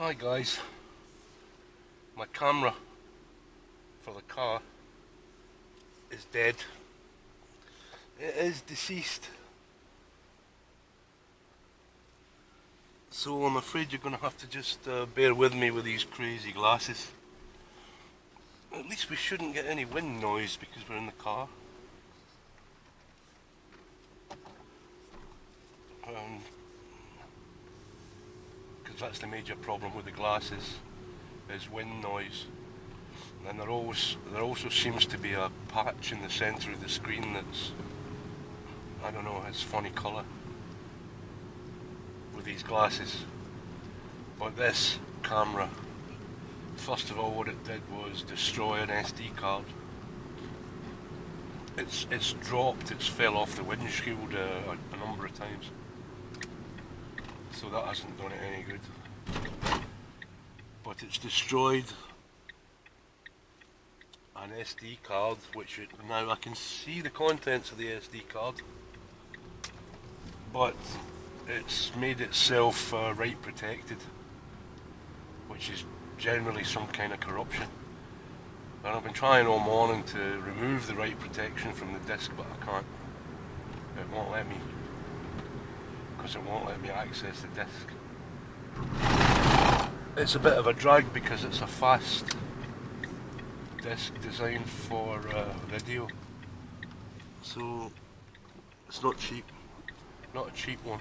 Hi guys, my camera for the car is dead. It is deceased. So I'm afraid you're going to have to just bear with me with these crazy glasses. At least we shouldn't get any wind noise because we're in the car. Because that's the major problem with the glasses, is wind noise. And there also seems to be a patch in the centre of the screen that's, I don't know, it's funny colour with these glasses. But this camera, first of all, what it did was destroy an SD card. It's dropped, it's fell off the windshield a number of times. So that hasn't done it any good. But it's destroyed an SD card, now I can see the contents of the SD card, but it's made itself write protected, which is generally some kind of corruption. And I've been trying all morning to remove the write protection from the disc, but I can't. It won't let me, because it won't let me access the disc. It's a bit of a drag because it's a fast disc designed for video, so it's not cheap, not a cheap one.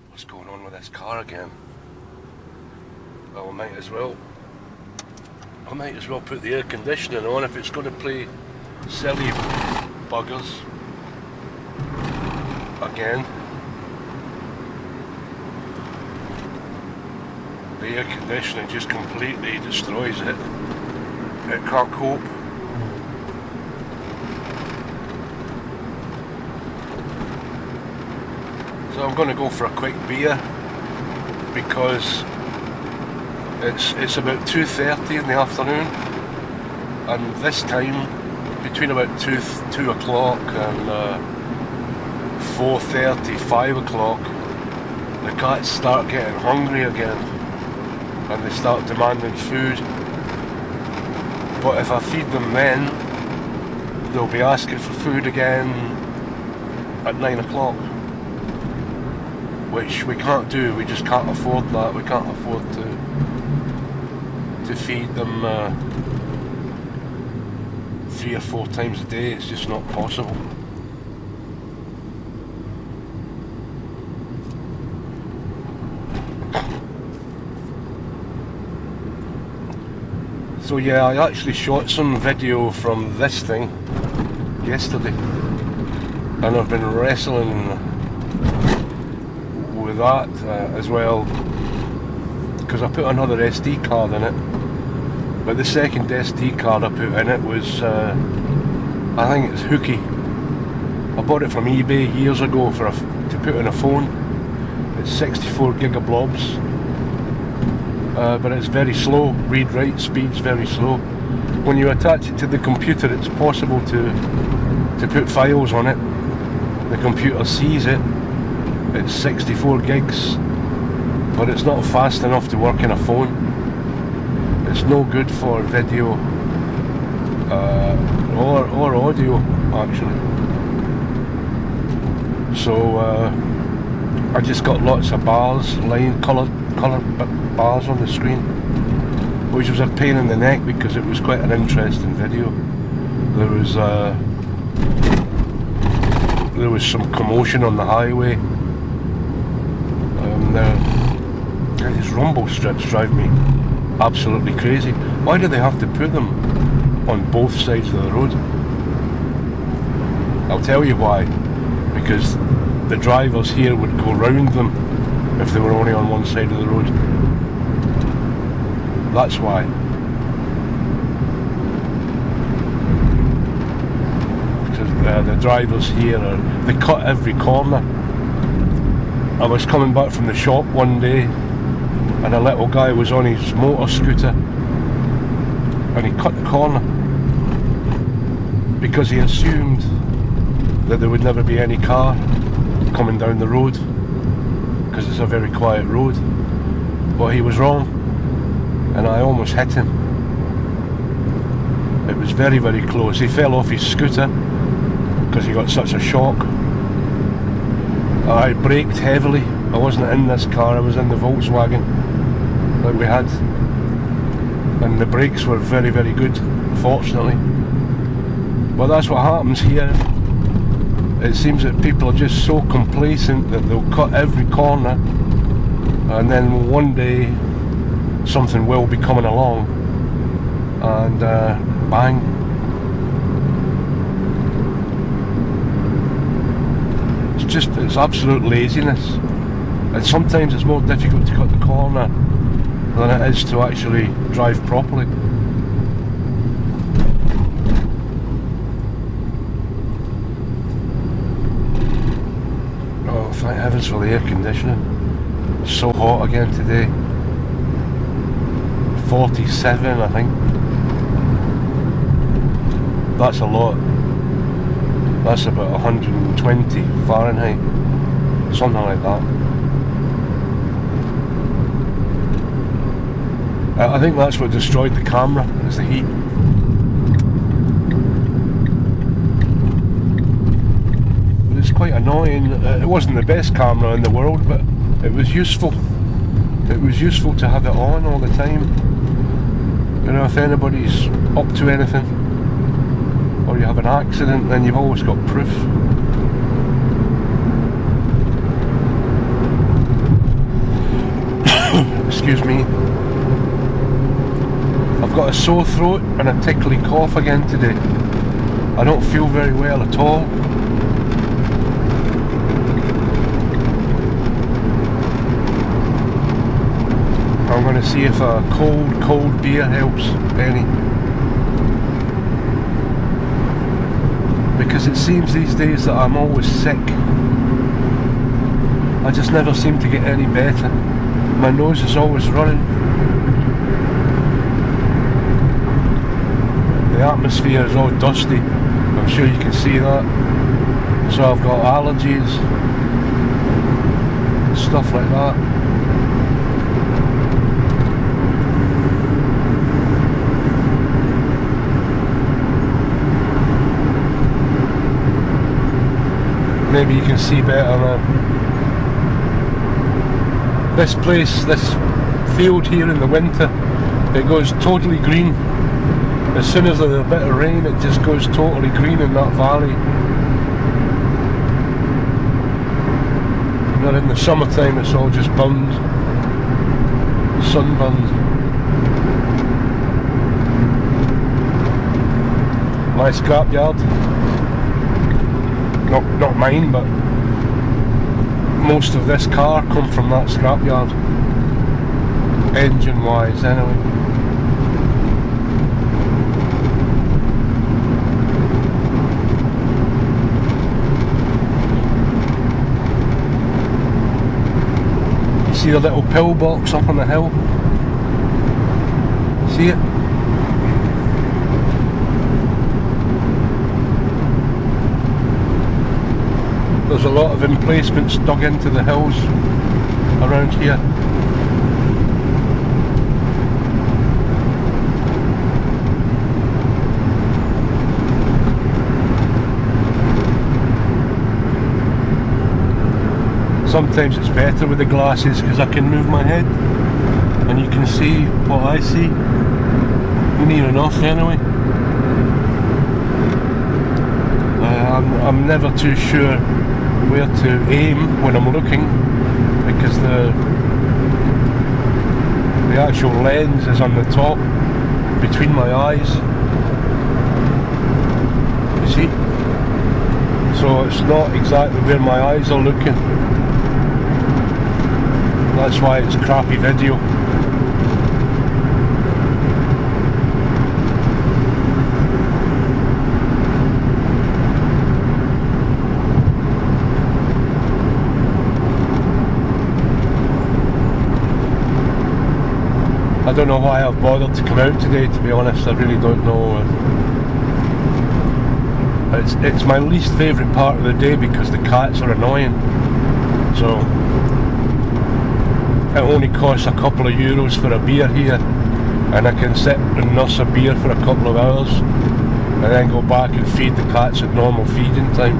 What's going on with this car again? Well, I might as well put the air conditioning on if it's going to play silly buggers again. The air conditioning just completely destroys it. It can't cope. So I'm going to go for a quick beer because it's about 2:30 in the afternoon, and this time between about 2 o'clock and 4:30, 5 o'clock, the cats start getting hungry again and they start demanding food. But if I feed them then, they'll be asking for food again at 9 o'clock, which we can't do. We just can't afford that. We can't afford to feed them 3 or 4 times a day. It's just not possible. So yeah, I actually shot some video from this thing yesterday, and I've been wrestling with that as well, because I put another SD card in it, but the second SD card I put in it was, I think it's hooky. I bought it from eBay years ago to put in a phone. It's 64 gigablobs. But it's very slow. Read-write speed's very slow. When you attach it to the computer, it's possible to put files on it. The computer sees it. It's 64 gigs, but it's not fast enough to work in a phone. It's no good for video or audio, actually. So I just got lots of bars, colour bars on the screen, which was a pain in the neck because it was quite an interesting video. There was some commotion on the highway, and these rumble strips drive me absolutely crazy. Why do they have to put them on both sides of the road? I'll tell you why. Because the drivers here would go round them if they were only on one side of the road. That's why. Because the drivers here they cut every corner. I was coming back from the shop one day, and a little guy was on his motor scooter, and he cut the corner because he assumed that there would never be any car coming down the road, because it's a very quiet road. but he was wrong, and I almost hit him. It was very, very close. He fell off his scooter because he got such a shock. I braked heavily. I wasn't in this car, I was in the Volkswagen that we had, and the brakes were very, very good, fortunately. But that's what happens here. It seems that people are just so complacent that they'll cut every corner, and then one day something will be coming along, and bang. It's absolute laziness, and sometimes it's more difficult to cut the corner than it is to actually drive properly. Oh, thank heavens for the air conditioning. It's so hot again today. 47, I think. That's a lot. That's about 120 Fahrenheit, something like that. I think that's what destroyed the camera, is the heat. But it's quite annoying. It wasn't the best camera in the world, but it was useful. It was useful to have it on all the time. You know, if anybody's up to anything, or you have an accident, then you've always got proof. Excuse me. I've got a sore throat and a tickly cough again today. I don't feel very well at all. I'm going to see if a cold beer helps any. Because it seems these days that I'm always sick. I just never seem to get any better. My nose is always running. The atmosphere is all dusty. I'm sure you can see that. So I've got allergies, stuff like that. Maybe you can see better now. This place, this field here in the winter, it goes totally green. As soon as there's a bit of rain, it just goes totally green in that valley. And then in the summertime it's all just burned, sunburned. My scrapyard. Not mine, but most of this car come from that scrapyard, engine wise anyway. You see the little pillbox up on the hill? See it? There's a lot of emplacements dug into the hills around here. Sometimes it's better with the glasses because I can move my head and you can see what I see. Near enough anyway. I'm never too sure where to aim when I'm looking, because the actual lens is on the top between my eyes, you see, so it's not exactly where my eyes are looking. That's why it's crappy video. I don't know why I've bothered to come out today, to be honest. I really don't know. It's my least favourite part of the day because the cats are annoying. So it only costs a couple of euros for a beer here, and I can sit and nurse a beer for a couple of hours and then go back and feed the cats at normal feeding time.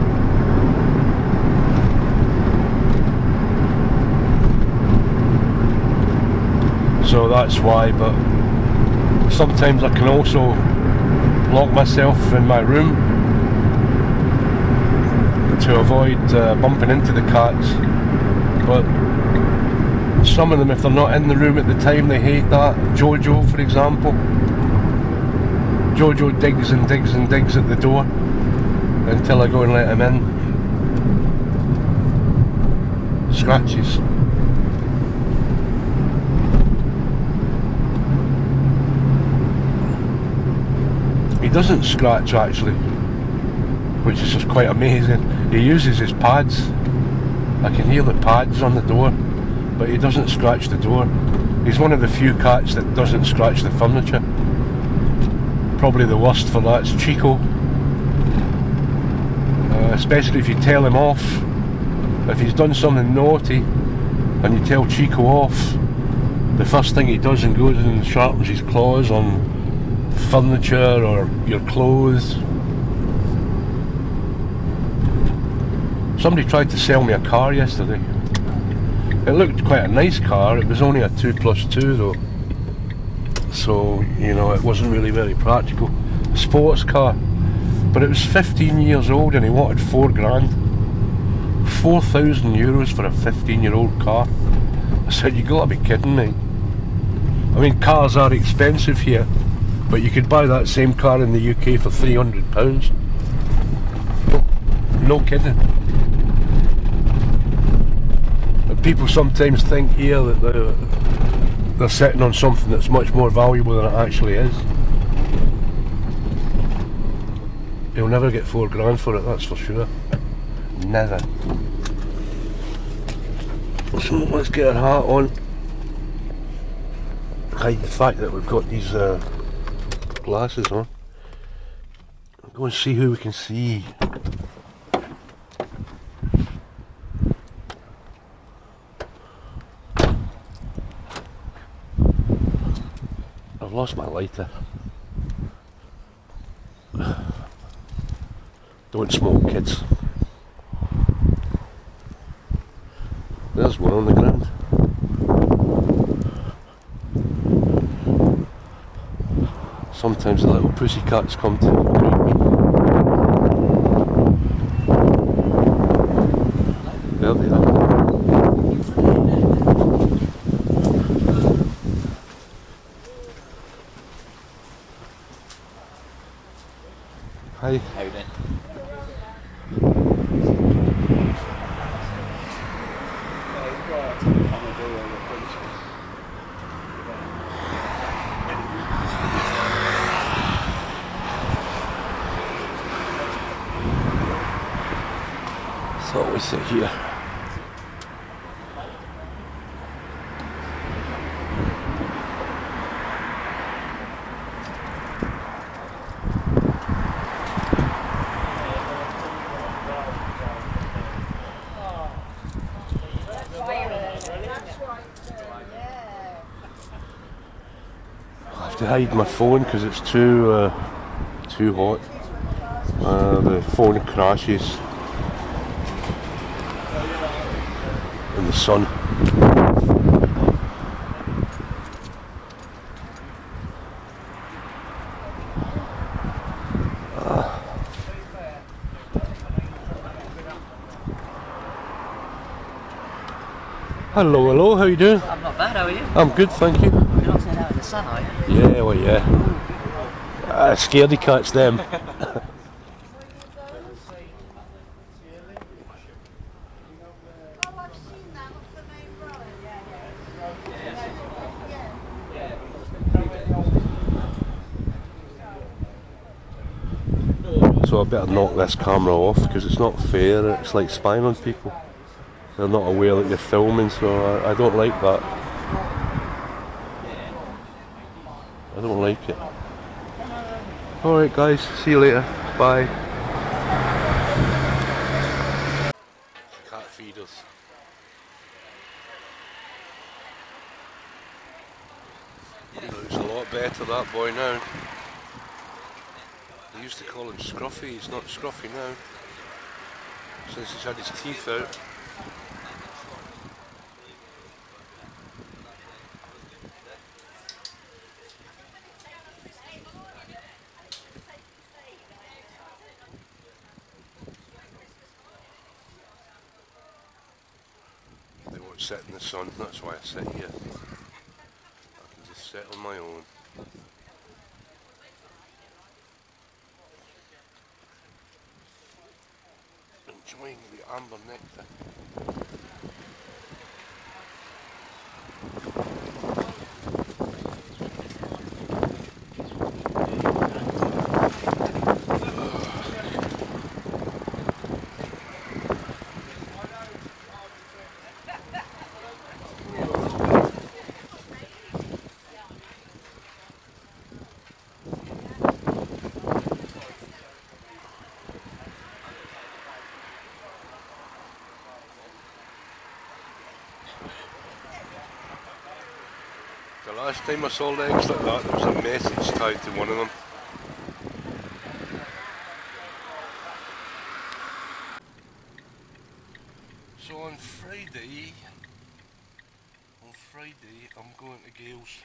So that's why. But sometimes I can also lock myself in my room to avoid bumping into the cats. But some of them, if they're not in the room at the time, they hate that. Jojo, for example. Jojo digs and digs and digs at the door until I go and let him in. Scratches. He doesn't scratch actually, which is just quite amazing. He uses his pads. I can hear the pads on the door, but he doesn't scratch the door. He's one of the few cats that doesn't scratch the furniture. Probably the worst for that's Chico. Especially if you tell him off. If he's done something naughty and you tell Chico off, the first thing he does and goes and sharpens his claws on furniture or your clothes. Somebody tried to sell me a car yesterday. It looked quite a nice car. It was only a 2+2 though, so you know, it wasn't really very practical. A sports car, but it was 15 years old and he wanted 4 grand. 4,000 euros for a 15-year-old car. I said, you gotta be kidding me. I mean, cars are expensive here, but you could buy that same car in the UK for £300. No kidding. But people sometimes think here that they're sitting on something that's much more valuable than it actually is. You'll never get 4 grand for it, that's for sure. Never. So let's get our hat on. Hide the fact that we've got these glasses on. Go and see who we can see. I've lost my lighter. Don't smoke, kids. There's one on the ground. Sometimes the little pussycats come to greet me. There they are. Hi. How you doing? Thought we sit here. I have to hide my phone because it's too hot. The phone crashes in the sun. Hello, hello, how you doing? I'm not bad, how are you? I'm good, thank you. You're not sitting out in the sun, are you? Yeah, well, yeah. Scaredy cats them. So I better knock this camera off because it's not fair. It's like spying on people. They're not aware that you're filming, so I don't like that. I don't like it. Alright guys, see you later. Bye. Cat feeders. better, that boy, now. They used to call him Scruffy. He's not Scruffy now, since he's had his teeth out. They won't sit in the sun, that's why I sit here. I can just sit on my own. Enjoying the amber nectar. The last time I saw legs like that, there was a message tied to one of them. So on Friday, I'm going to Gales.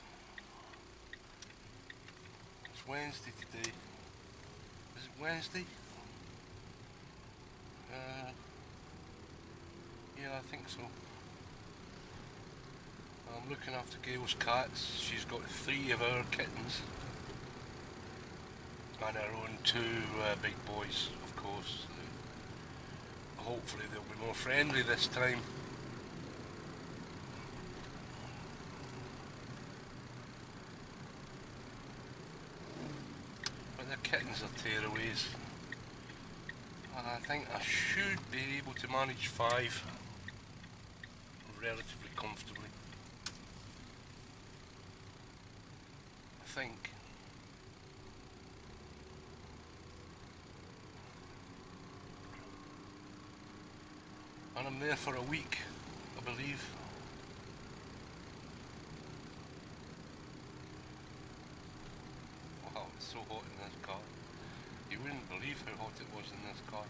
It's Wednesday today. Is it Wednesday? Yeah, I think so. I'm looking after Gail's cats. She's got 3 of our kittens and her own 2 big boys, of course. Hopefully they'll be more friendly this time. But the kittens are tearaways. I think I should be able to manage 5 relatively comfortably. I think. And I'm there for a week, I believe. Wow, it's so hot in this car. You wouldn't believe how hot it was in this car.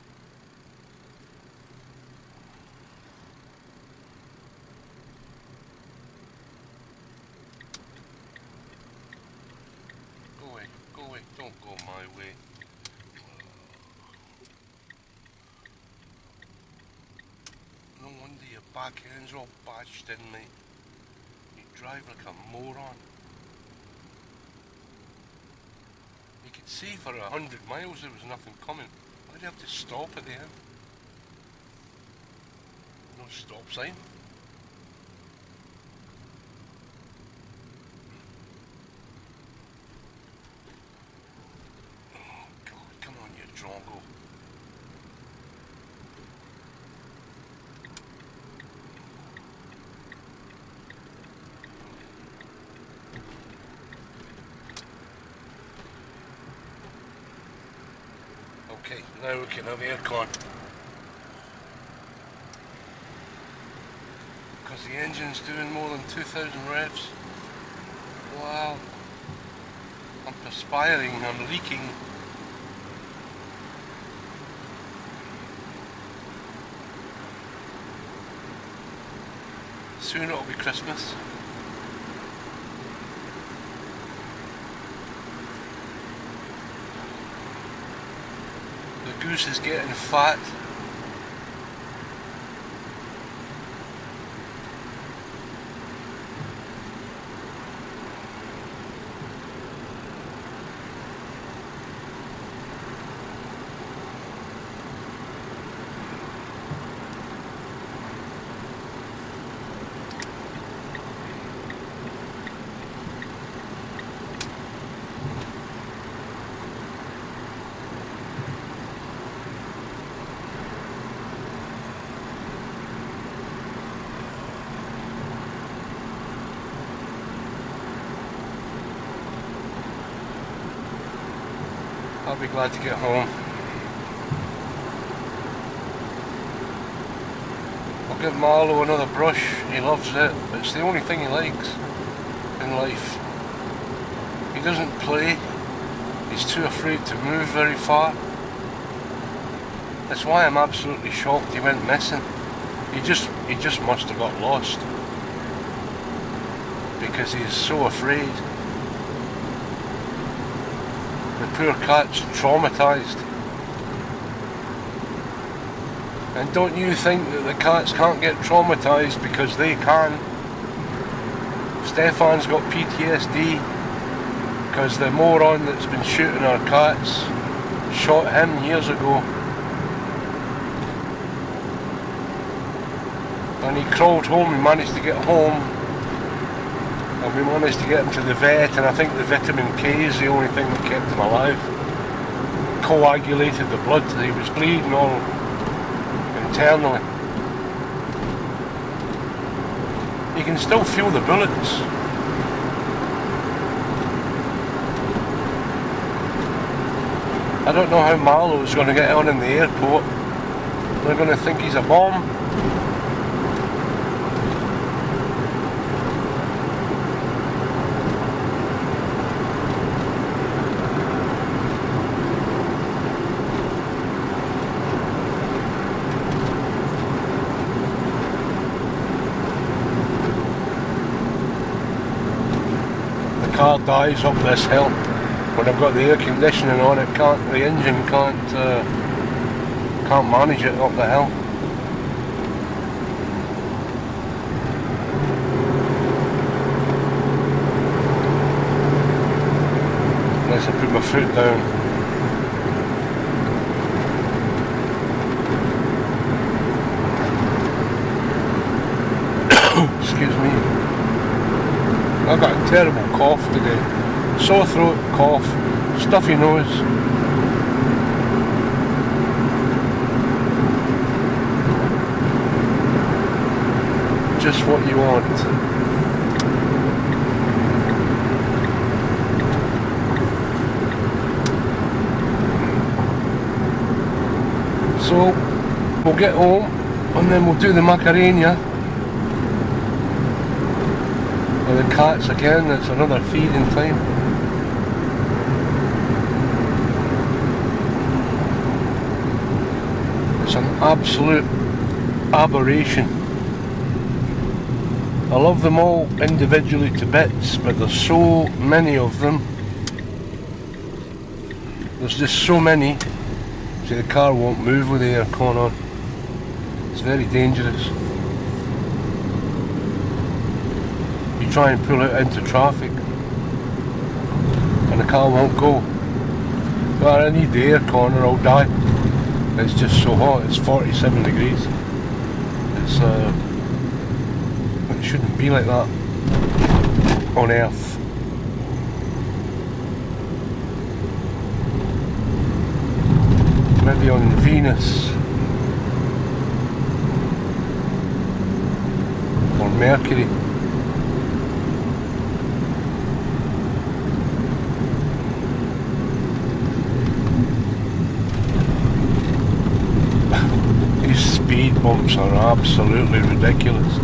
Go away, don't go my way. No wonder your back end's all badged in, mate. You drive like a moron. You could see for 100 miles there was nothing coming. Why'd you have to stop at the end? No stop sign. Oh God, come on you drongo. Okay, now we can have aircon. Because the engine's doing more than 2,000 revs. Wow. I'm perspiring, I'm leaking. Soon it'll be Christmas. The goose is getting fat. I'll be glad to get home. I'll give Marlo another brush, he loves it, but it's the only thing he likes in life. He doesn't play. He's too afraid to move very far. That's why I'm absolutely shocked he went missing. He just must have got lost. Because he's so afraid. The poor cat's traumatised. And don't you think that the cats can't get traumatised, because they can. Stefan's got PTSD because the moron that's been shooting our cats shot him years ago. And he crawled home, he managed to get home, and we managed to get him to the vet, and I think the vitamin K is the only thing that kept him alive. Coagulated the blood, he was bleeding all internally. You can still feel the bullets. I don't know how Marlowe's going to get on in the airport. They're going to think he's a bomb. The car dies up this hill. When I've got the air conditioning on, the engine can't manage it up the hill. Unless I put my foot down. Excuse me. I've got a terrible cough today. Sore throat, cough, stuffy nose. Just what you want. So we'll get home and then we'll do the Macarena. With the cats again, it's another feeding time. It's an absolute aberration. I love them all individually to bits, but there's so many of them. There's just so many. See, the car won't move with the aircon on. It's very dangerous. You try and pull it into traffic and the car won't go. Well, I need the aircon or I'll die. It's just so hot. It's 47 degrees. It's it shouldn't be like that on Earth. Maybe on Venus or Mercury. Speed bumps are absolutely ridiculous.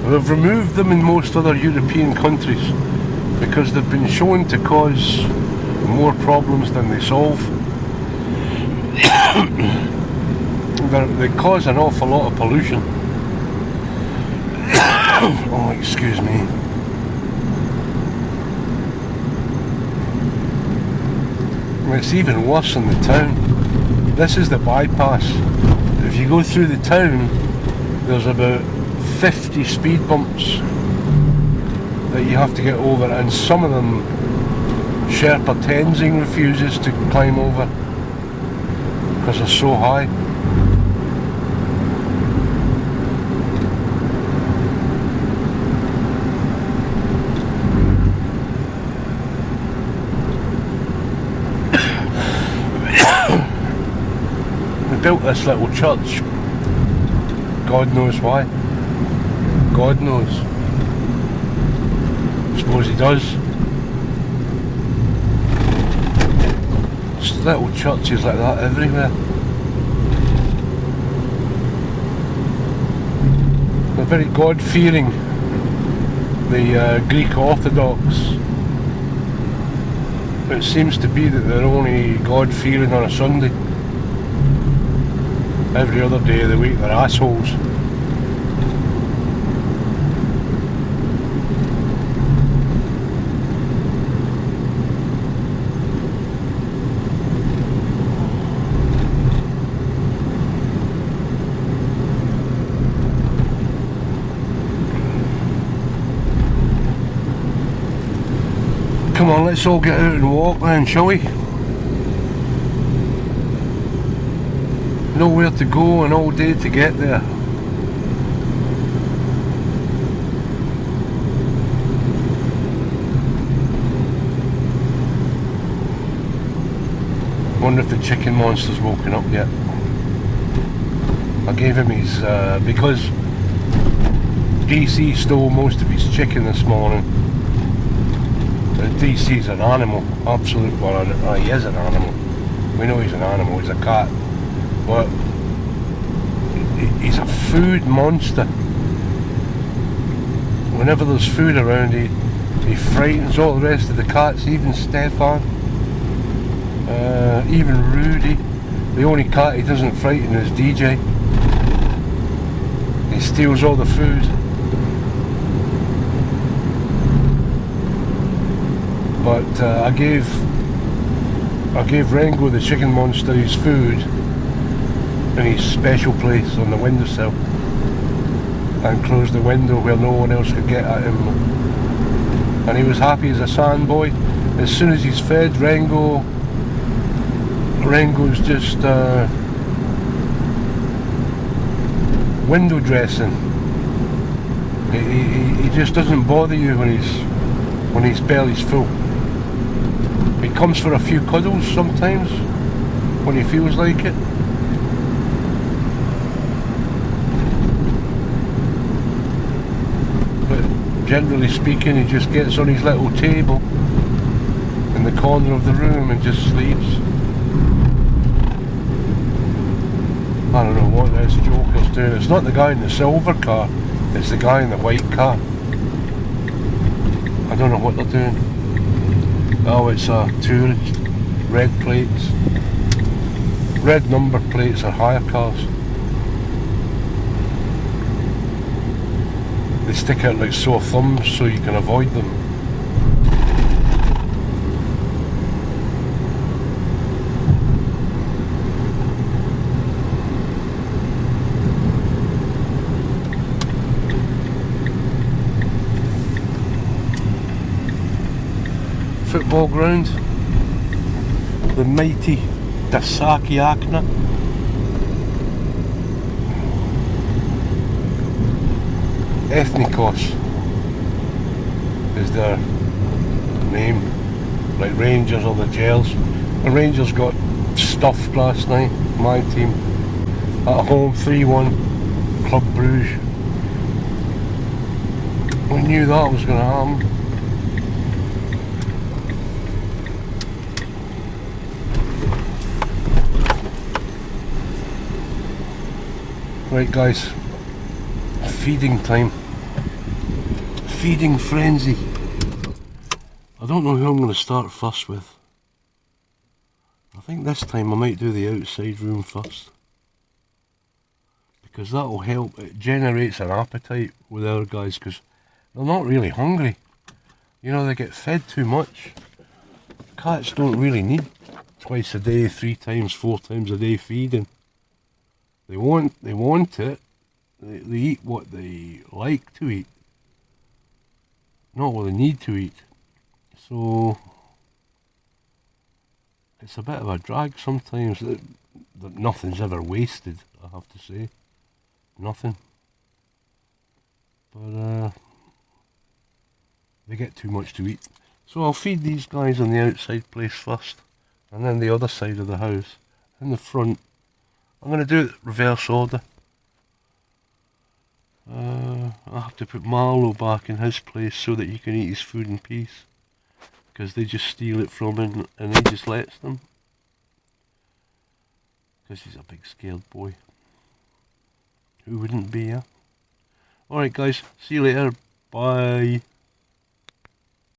They've removed them in most other European countries because they've been shown to cause more problems than they solve. They cause an awful lot of pollution. Oh, excuse me. It's even worse in the town. This is the bypass. If you go through the town, there's about 50 speed bumps that you have to get over, and some of them Sherpa Tenzing refuses to climb over because they're so high. Built this little church. God knows why. God knows. I suppose he does. Just little churches like that everywhere. They're very God-fearing, the Greek Orthodox. It seems to be that they're only God-fearing on a Sunday. Every other day of the week they're assholes. Come on, let's all get out and walk then, shall we? Nowhere to go and all day to get there. Wonder if the chicken monster's woken up yet. I gave him his, because DC stole most of his chicken this morning. DC's an animal, absolute, well, he is an animal. We know he's an animal, he's a cat. But he's a food monster. Whenever there's food around, he frightens all the rest of the cats, even Stefan, even Rudy. The only cat he doesn't frighten is DJ. He steals all the food. But I gave Rengo, the chicken monster, his food in his special place on the windowsill and closed the window where no one else could get at him, and he was happy as a sandboy. As soon as he's fed, Rengo's just window dressing. He just doesn't bother you when his belly's full. He comes for a few cuddles sometimes when he feels like it. But generally speaking, he just gets on his little table in the corner of the room and just sleeps. I don't know what this joker's doing. It's not the guy in the silver car, it's the guy in the white car. I don't know what they're doing. Oh, it's a tourist. Red plates. Red number plates are hire cars. They stick out like sore thumbs so you can avoid them. Football ground, the mighty Dasaki Akna. Ethnikos is their name, like Rangers or the Gels. The Rangers got stuffed last night, my team, at home 3-1, Club Bruges. We knew that was going to happen. Right guys, feeding time. Feeding frenzy. I don't know who I'm going to start first with. I think this time I might do the outside room first, because that will help. It generates an appetite with our guys, because they're not really hungry. You know, they get fed too much. Cats don't really need twice a day, 3 times, 4 times a day feeding. They want it. They eat what they like to eat, not what they need to eat. So it's a bit of a drag sometimes. That nothing's ever wasted, I have to say. Nothing. But they get too much to eat. So I'll feed these guys on the outside place first, and then the other side of the house, in the front. I'm going to do it reverse order. I'll have to put Marlowe back in his place so that he can eat his food in peace, because they just steal it from him and he just lets them, because he's a big scared boy. Who wouldn't be, yeah? Alright guys, see you later, bye.